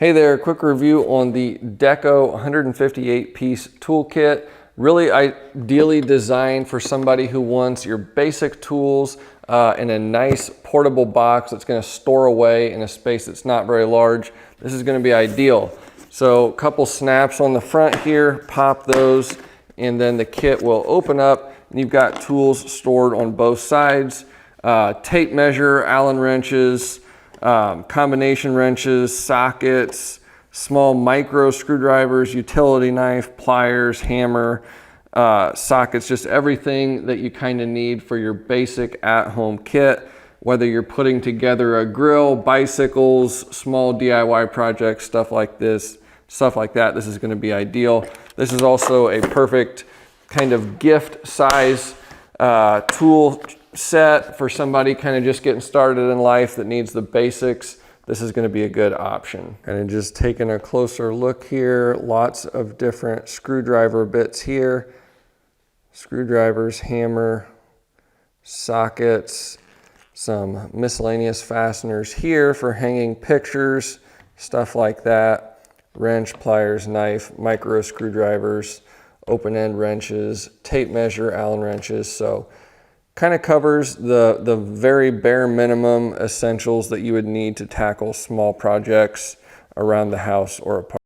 Hey there, quick review on the DEKO 158-piece toolkit. Really ideally designed for somebody who wants your basic tools in a nice portable box that's going to store away in a space that's not very large. This is going to be ideal. So a couple snaps on the front here, pop those, and then the kit will open up and you've got tools stored on both sides. Tape measure, Allen wrenches, combination wrenches, sockets, small micro screwdrivers, utility knife, pliers, hammer, sockets, just everything that you kind of need for your basic at-home kit. Whether you're putting together a grill, bicycles, small DIY projects, stuff like that, this is going to be ideal. This is also a perfect kind of gift size tool set for somebody kind of just getting started in life that needs the basics. This is going to be a good option. And just taking a closer look here, lots of different screwdriver bits here. Screwdrivers, hammer, sockets, some miscellaneous fasteners here for hanging pictures, stuff like that. Wrench, pliers, knife, micro screwdrivers, open end wrenches, tape measure, Allen wrenches. So kind of covers the very bare minimum essentials that you would need to tackle small projects around the house or apartment.